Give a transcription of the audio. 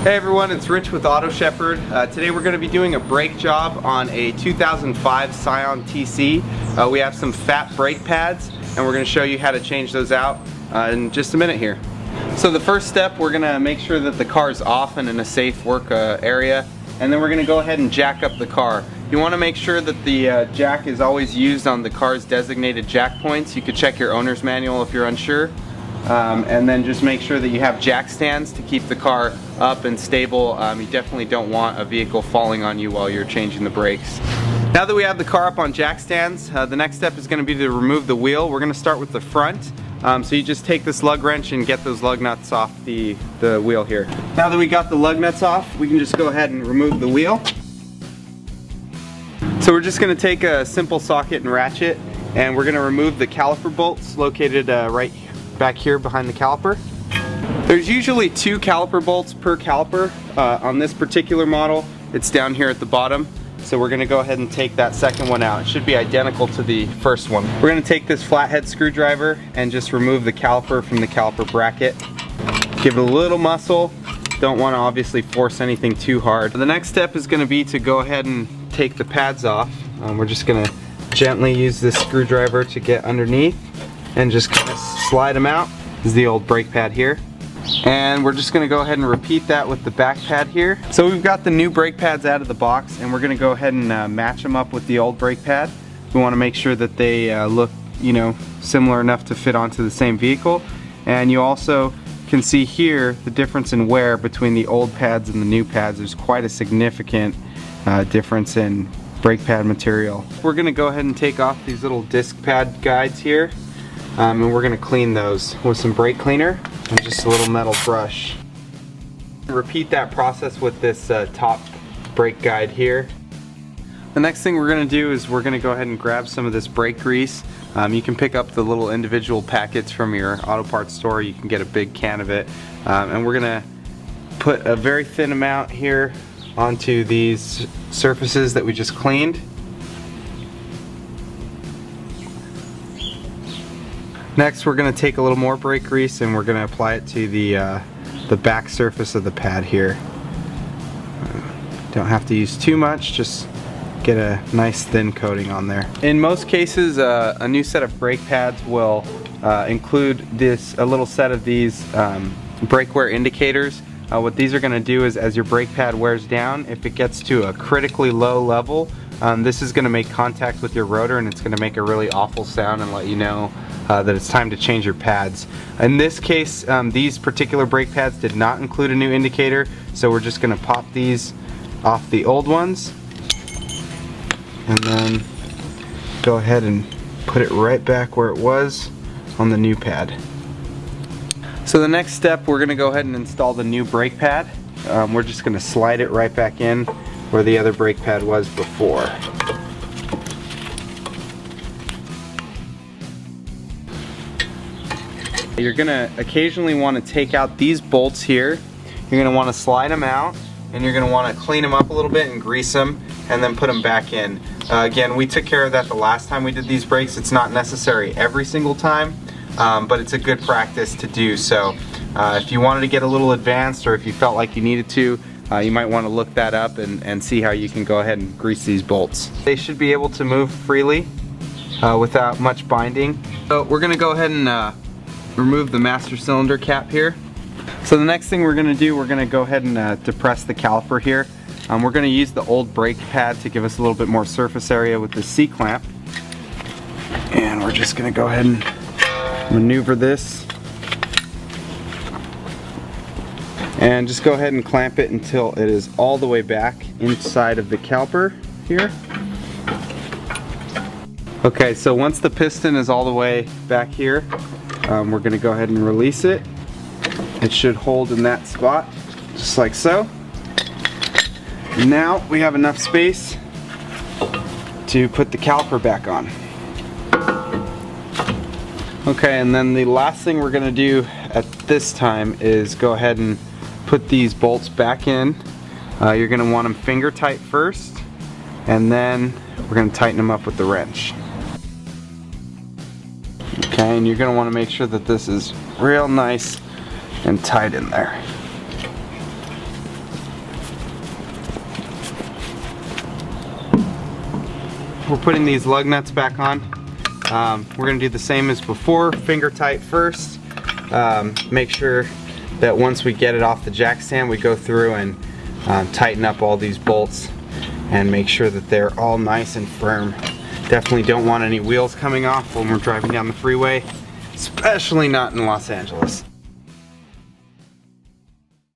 Hey everyone, it's Rich with Auto Shepherd. Today we're going to be doing a brake job on a 2005 Scion TC. We have some fat brake pads and we're going to show you how to change those out in just a minute here. So the first step, we're going to make sure that the car is off and in a safe work area, and then we're going to go ahead and jack up the car. You want to make sure that the jack is always used on the car's designated jack points. You could check your owner's manual if you're unsure. And then just make sure that you have jack stands to keep the car up and stable. You definitely don't want a vehicle falling on you while you're changing the brakes. Now that we have the car up on jack stands, the next step is going to be to remove the wheel. We're going to start with the front. So you just take this lug wrench and get those lug nuts off the wheel here. Now that we got the lug nuts off, we can just go ahead and remove the wheel. So we're just going to take a simple socket and ratchet, and we're going to remove the caliper bolts located right back here behind the caliper. There's usually 2 caliper bolts per caliper. On this particular model, it's down here at the bottom. So we're going to go ahead and take that second one out. It should be identical to the first one. We're going to take this flathead screwdriver and just remove the caliper from the caliper bracket. Give it a little muscle. Don't want to obviously force anything too hard. The next step is going to be to go ahead and take the pads off. We're just going to gently use this screwdriver to get underneath and just kind of slide them out. This is the old brake pad here. And we're just going to go ahead and repeat that with the back pad here. So we've got the new brake pads out of the box, and we're going to go ahead and match them up with the old brake pad. We want to make sure that they look, similar enough to fit onto the same vehicle. And you also can see here the difference in wear between the old pads and the new pads. There's quite a significant difference in brake pad material. We're going to go ahead and take off these little disc pad guides here. And we're going to clean those with some brake cleaner and just a little metal brush. Repeat that process with this top brake guide here. The next thing we're going to do is we're going to go ahead and grab some of this brake grease. You can pick up the little individual packets from your auto parts store. You can get a big can of it. And we're going to put a very thin amount here onto these surfaces that we just cleaned. Next, we're going to take a little more brake grease and we're going to apply it to the back surface of the pad here. Don't have to use too much, just get a nice thin coating on there. In most cases, a new set of brake pads will include a little set of these brake wear indicators. What these are going to do is, as your brake pad wears down, if it gets to a critically low level, this is going to make contact with your rotor and it's going to make a really awful sound and let you know that it's time to change your pads. In this case, these particular brake pads did not include a new indicator, so we're just going to pop these off the old ones and then go ahead and put it right back where it was on the new pad. So the next step, we're going to go ahead and install the new brake pad. We're just going to slide it right back in where the other brake pad was before. You're going to occasionally want to take out these bolts here. You're going to want to slide them out and you're going to want to clean them up a little bit and grease them and then put them back in. Again, we took care of that the last time we did these brakes. It's not necessary every single time, but it's a good practice to do. So if you wanted to get a little advanced, or if you felt like you needed to, you might want to look that up and see how you can go ahead and grease these bolts. They should be able to move freely without much binding. So we're going to go ahead and remove the master cylinder cap here. So the next thing we're going to do, we're going to go ahead and depress the caliper here. We're going to use the old brake pad to give us a little bit more surface area with the C-clamp. And we're just going to go ahead and maneuver this. And just go ahead and clamp it until it is all the way back inside of the caliper here. Okay, so once the piston is all the way back here, we're going to go ahead and release it. It should hold in that spot, just like so. And now we have enough space to put the caliper back on. Okay, and then the last thing we're going to do at this time is go ahead and put these bolts back in. You're going to want them finger tight first, and then we're going to tighten them up with the wrench. Okay, and you're going to want to make sure that this is real nice and tight in there. we're putting these lug nuts back on. We're gonna do the same as before, finger tight first. Make sure that once we get it off the jack stand, we go through and tighten up all these bolts and make sure that they're all nice and firm. Definitely don't want any wheels coming off when we're driving down the freeway, especially not in Los Angeles.